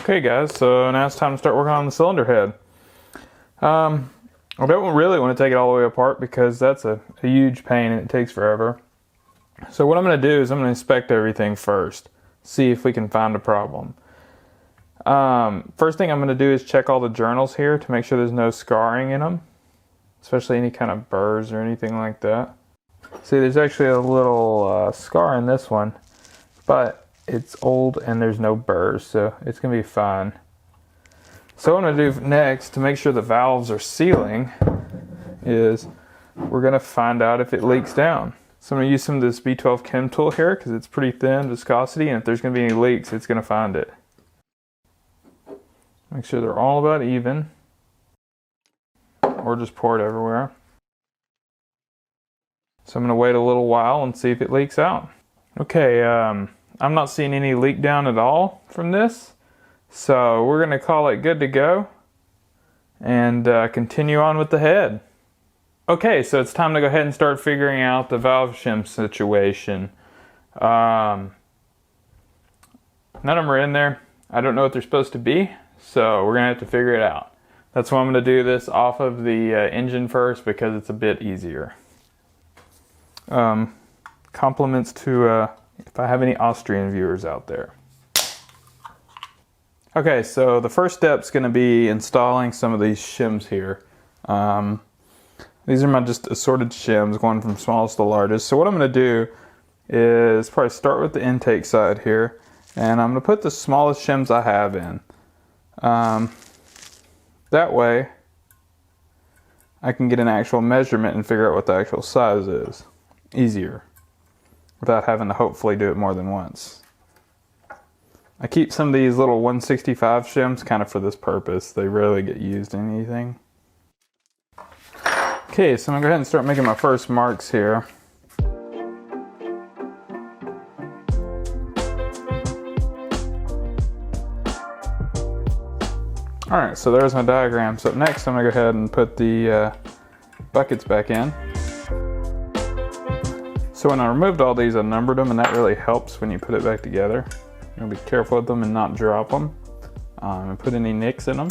Okay guys, so now it's time to start working on the cylinder head. I don't really want to take it all the way apart because that's a huge pain and it takes forever. So what I'm going to do is I'm going to inspect everything first, see if we can find a problem. First thing I'm going to do is check all the journals here to make sure there's no scarring in them, especially any kind of burrs or anything like that. See, there's actually a little scar in this one, but it's old and there's no burrs, so it's going to be fine. So what I'm going to do next to make sure the valves are sealing is we're going to find out if it leaks down. So I'm going to use some of this B12 Chem tool here because it's pretty thin viscosity, and if there's going to be any leaks, it's going to find it. Make sure they're all about even, or just pour it everywhere. So I'm going to wait a little while and see if it leaks out. Okay, I'm not seeing any leak down at all from this, so we're going to call it good to go and continue on with the head. Okay, so it's time to go ahead and start figuring out the valve shim situation. None of them are in there. I don't know what they're supposed to be, so we're going to have to figure it out. That's why I'm going to do this off of the engine first because it's a bit easier. Compliments to if I have any Austrian viewers out there. Okay, so the first step is going to be installing some of these shims here. These are my just assorted shims going from smallest to largest. So what I'm going to do is probably start with the intake side here, and I'm going to put the smallest shims I have in. That way I can get an actual measurement and figure out what the actual size is easier without having to hopefully do it more than once. I keep some of these little 165 shims kind of for this purpose. They rarely get used in anything. Okay, so I'm going to go ahead and start making my first marks here. Alright, so there's my diagram. So next I'm going to go ahead and put the buckets back in. So when I removed all these, I numbered them, and that really helps when you put it back together. You'll be careful with them and not drop them. And put any nicks in them.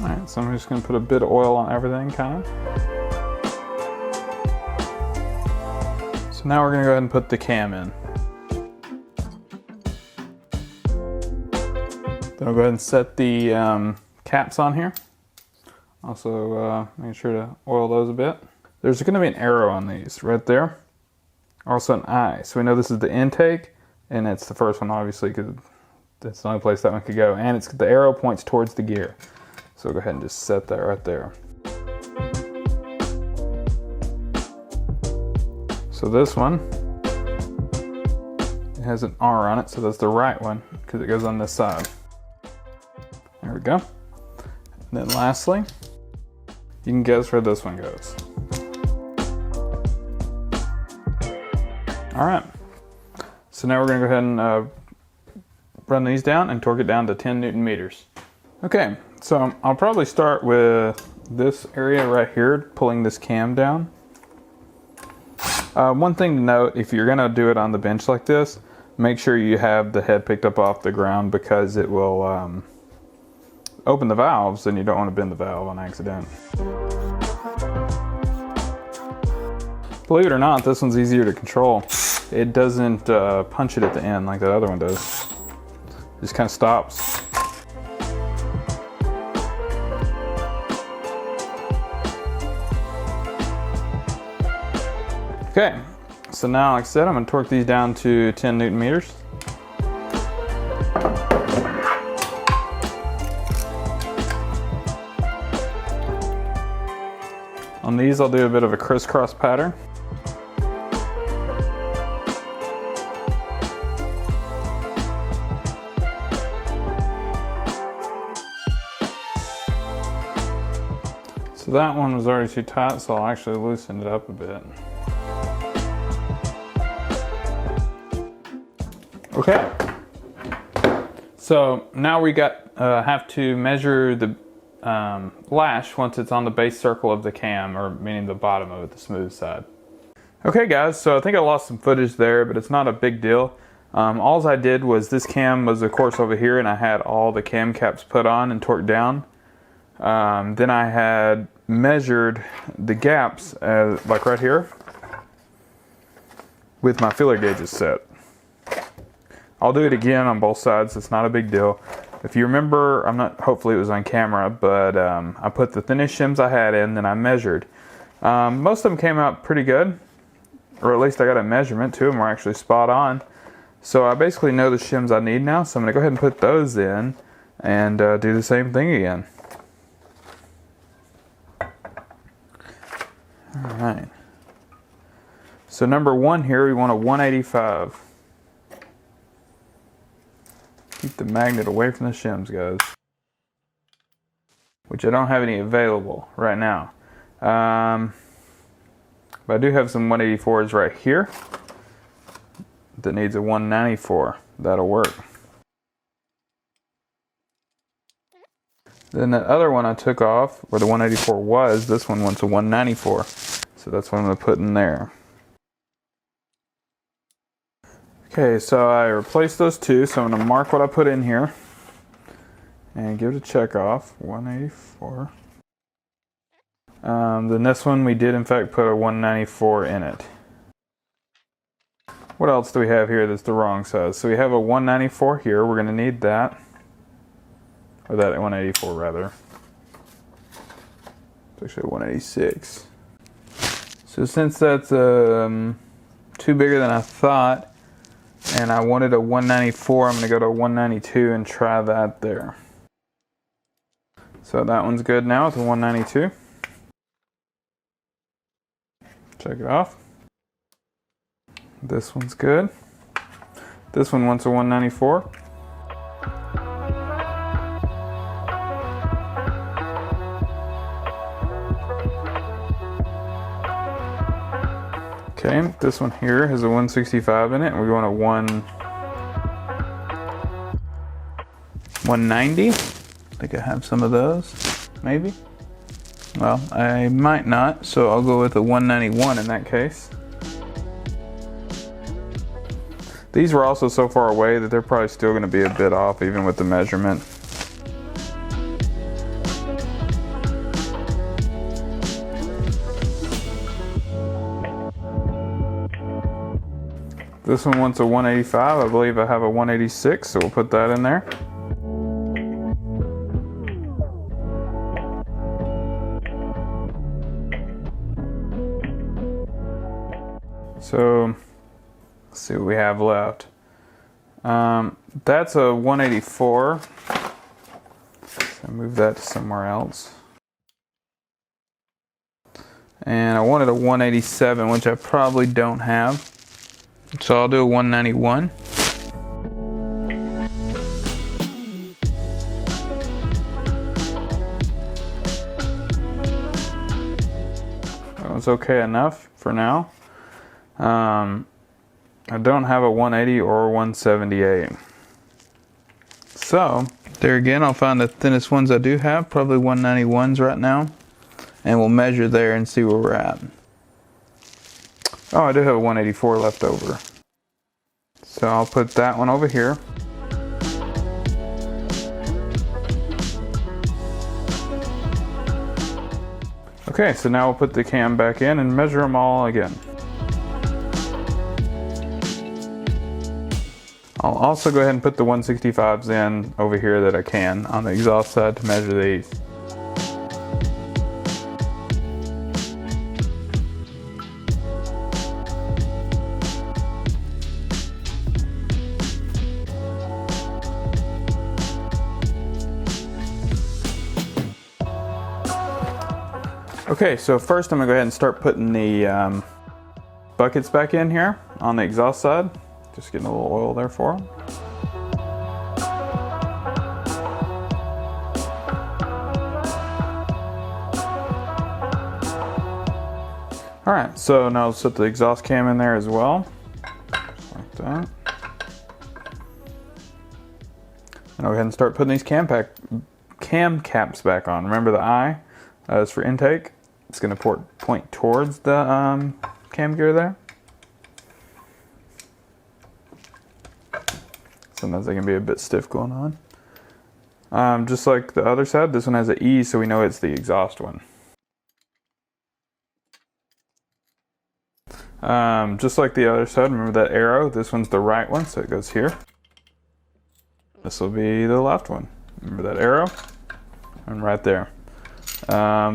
Alright, so I'm just going to put a bit of oil on everything, kind of. So now we're going to go ahead and put the cam in. Then I'll go ahead and set the caps on here. Also make sure to oil those a bit. There's going to be an arrow on these right there. Also an eye. So we know this is the intake, and it's the first one obviously because that's the only place that one could go. And it's the arrow points towards the gear. So go ahead and just set that right there. So this one, it has an R on it, so that's the right one because it goes on this side. There we go. And then lastly, you can guess where this one goes. All right. So now we're going to go ahead and run these down and torque it down to 10 Newton meters. Okay, so I'll probably start with this area right here, pulling this cam down. One thing to note, if you're going to do it on the bench like this, make sure you have the head picked up off the ground because it will open the valves, and you don't want to bend the valve on accident. Believe it or not, this one's easier to control. It doesn't punch it at the end like that other one does. It just kind of stops. Okay, so now like I said, I'm going to torque these down to 10 Newton meters. On these, I'll do a bit of a crisscross pattern. So that one was already too tight, so I'll actually loosen it up a bit. Okay. So now we have to measure the lash once it's on the base circle of the cam, or meaning the bottom of it, the smooth side. Okay guys, so I think I lost some footage there, but it's not a big deal. All I did was, this cam was of course over here, and I had all the cam caps put on and torqued down. Then I had measured the gaps, like right here, with my feeler gauges set. I'll do it again on both sides, it's not a big deal. If you remember, hopefully it was on camera, but I put the thinnest shims I had in, then I measured. Most of them came out pretty good, or at least I got a measurement. 2 of them were actually spot on. So I basically know the shims I need now, so I'm going to go ahead and put those in and do the same thing again. Alright. So number 1 here, we want a 185. Keep the magnet away from the shims, guys. Which I don't have any available right now. But I do have some 184s right here that needs a 194. That'll work. Then that other one I took off, where the 184 was, this one wants a 194. So that's what I'm going to put in there. Okay, so I replaced those 2, so I'm going to mark what I put in here and give it a check off. 184. Then this one, we did in fact put a 194 in it. What else do we have here that's the wrong size? So we have a 194 here, we're going to need that. Or that 184 rather. It's actually 186. So since that's too bigger than I thought, and I wanted a 194, I'm going to go to a 192 and try that there. So that one's good now, it's a 192. Check it off. This one's good. This one wants a 194. Okay, this one here has a 165 in it, and we're going to 190. I think I have some of those, maybe. Well, I might not, so I'll go with a 191 in that case. These were also so far away that they're probably still going to be a bit off, even with the measurement. This one wants a 185. I believe I have a 186, so we'll put that in there. So, let's see what we have left. That's a 184. So move that to somewhere else. And I wanted a 187, which I probably don't have. So I'll do a 191. That was okay enough for now. I don't have a 180 or a 178. So, there again, I'll find the thinnest ones I do have, probably 191s right now. And we'll measure there and see where we're at. Oh, I do have a 184 left over. So I'll put that one over here. Okay, so now we'll put the cam back in and measure them all again. I'll also go ahead and put the 165s in over here that I can on the exhaust side to measure these. Okay, so first I'm going to go ahead and start putting the buckets back in here on the exhaust side. Just getting a little oil there for them. Alright, so now let's put the exhaust cam in there as well. Just like that. And I'll go ahead and start putting these cam cam caps back on. Remember the eye is for intake. It's going to point towards the cam gear there. Sometimes they can be a bit stiff going on. Just like the other side, this one has an E, so we know it's the exhaust one. Just like the other side, remember that arrow? This one's the right one, so it goes here. This will be the left one. Remember that arrow? And right there.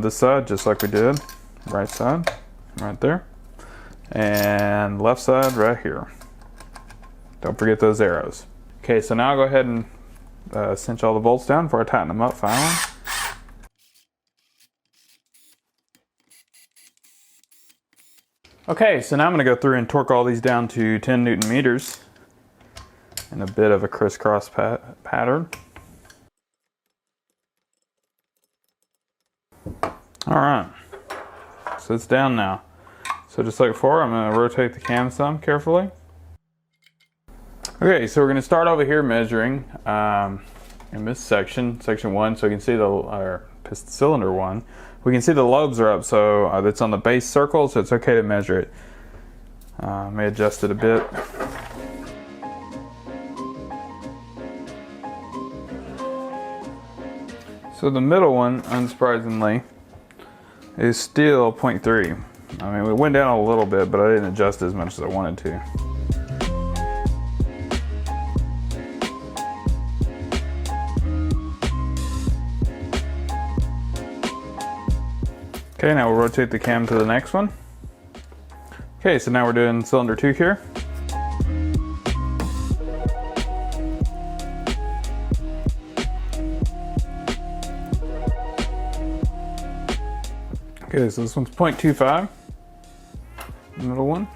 This side, just like we did. Right side, right there. And left side, right here. Don't forget those arrows. Okay, so now I'll go ahead and cinch all the bolts down before I tighten them up finally. Okay, so now I'm going to go through and torque all these down to 10 Newton meters in a bit of a crisscross pattern. Alright, so it's down now. So just like before, I'm going to rotate the cam some carefully. Okay, so we're going to start over here measuring in this section, section 1, so you can see the piston cylinder 1. We can see the lobes are up, so that's on the base circle, so it's okay to measure it. May adjust it a bit. So the middle one, unsurprisingly, is still 0.3. I mean, we went down a little bit, but I didn't adjust as much as I wanted to. Okay, now we'll rotate the cam to the next one. Okay, so now we're doing cylinder 2 here. Okay, so this one's 0.25, the middle one.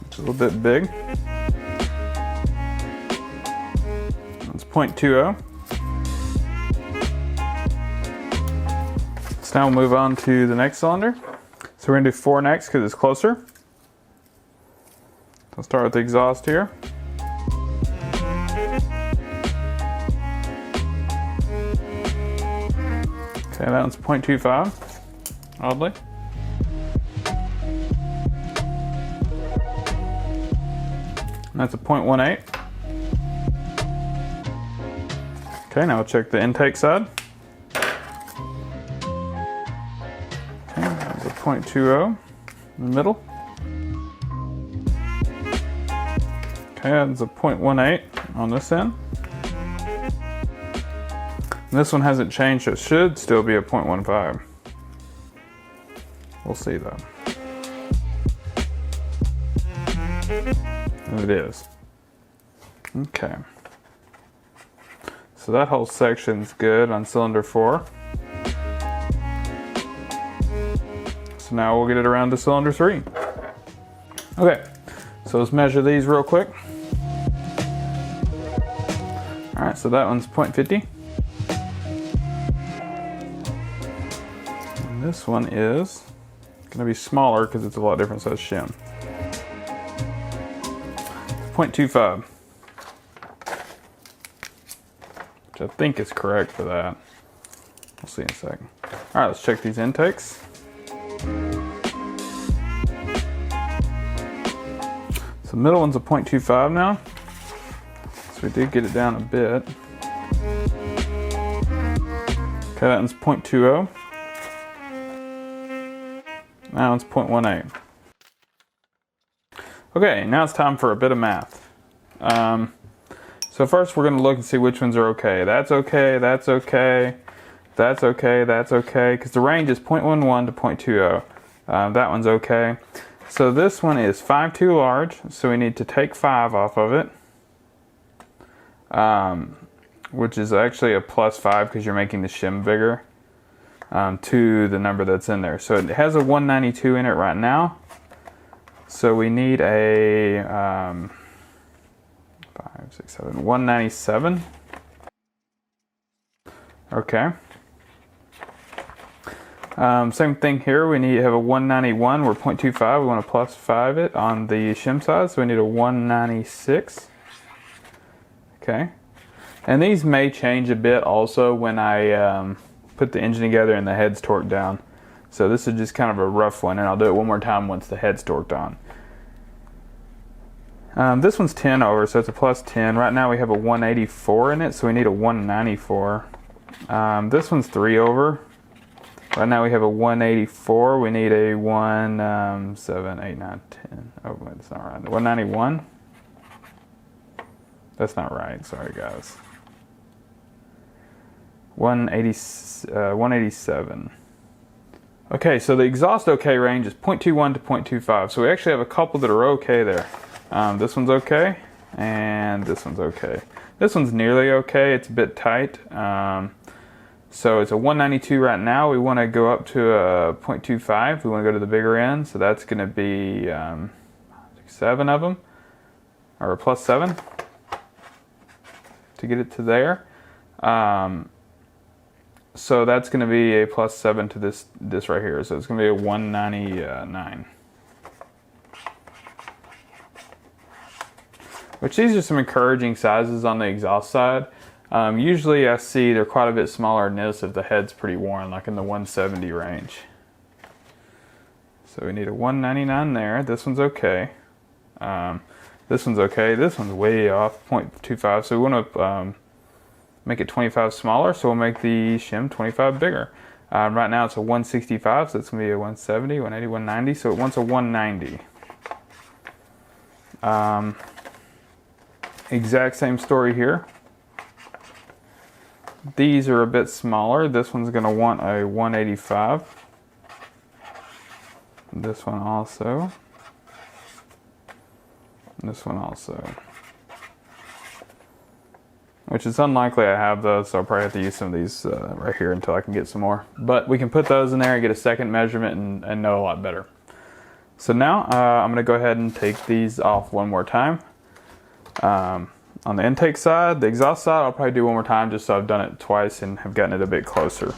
It's a little bit big. It's 0.20. So now we'll move on to the next cylinder. So we're going to do 4 next because it's closer. So I'll start with the exhaust here. Okay, that one's 0.25, oddly. And that's a 0.18. Okay, now we'll check the intake side. 0.20 in the middle. Okay, that's a 0.18 on this end. And this one hasn't changed, so it should still be a 0.15. We'll see though. And it is. Okay. So that whole section's good on cylinder 4. So now we'll get it around to cylinder 3. Okay, so let's measure these real quick. Alright, so that one's 0.50. And this one is going to be smaller because it's a lot different size shim. 0.25. Which I think is correct for that. We'll see in a second. Alright, let's check these intakes. So the middle one's a 0.25 now. So we did get it down a bit. Okay, that one's 0.20. That one's 0.18. Okay, now it's time for a bit of math. So first we're going to look and see which ones are okay. That's okay, that's okay, that's okay, that's okay, because the range is 0.11 to 0.20. That one's okay. So this one is 5 too large, so we need to take 5 off of it. Which is actually a +5 because you're making the shim bigger to the number that's in there. So it has a 192 in it right now. So we need a 5, 6, 7, 197. Okay. Same thing here. We need to have a 191. We're 0.25. We want to +5 it on the shim side, so we need a 196. Okay. And these may change a bit also when I put the engine together and the head's torqued down. So this is just kind of a rough one, and I'll do it one more time once the head's torqued on. This one's 10 over, so it's a plus 10. Right now we have a 184 in it, so we need a 194. This one's 3 over. Right now we have a 184. We need a 7, 8, 9, 10. Oh, that's not right. 191. That's not right. Sorry, guys. 187. Okay, so the exhaust okay range is 0.21 to 0.25. So we actually have a couple that are okay there. This one's okay, and this one's okay. This one's nearly okay. It's a bit tight. So it's a 192 right now. We want to go up to a 0.25. We want to go to the bigger end. So that's going to be 7 of them, or a plus 7 to get it to there. So that's going to be a plus 7 to this right here. So it's going to be a 199. Which these are some encouraging sizes on the exhaust side. Usually I see they're quite a bit smaller than this if the head's pretty worn, like in the 170 range. So we need a 199 there. This one's okay. This one's okay. This one's way off, 0.25. So we want to make it 25 smaller, so we'll make the shim 25 bigger. Right now it's a 165, so it's going to be a 170, 180, 190. So it wants a 190. Exact same story here. These are a bit smaller. This one's going to want a 185. This one also. This one also. Which is unlikely I have those, so I'll probably have to use some of these right here until I can get some more. But we can put those in there and get a second measurement and know a lot better. So now I'm going to go ahead and take these off one more time. On the intake side, the exhaust side, I'll probably do one more time just so I've done it twice and have gotten it a bit closer.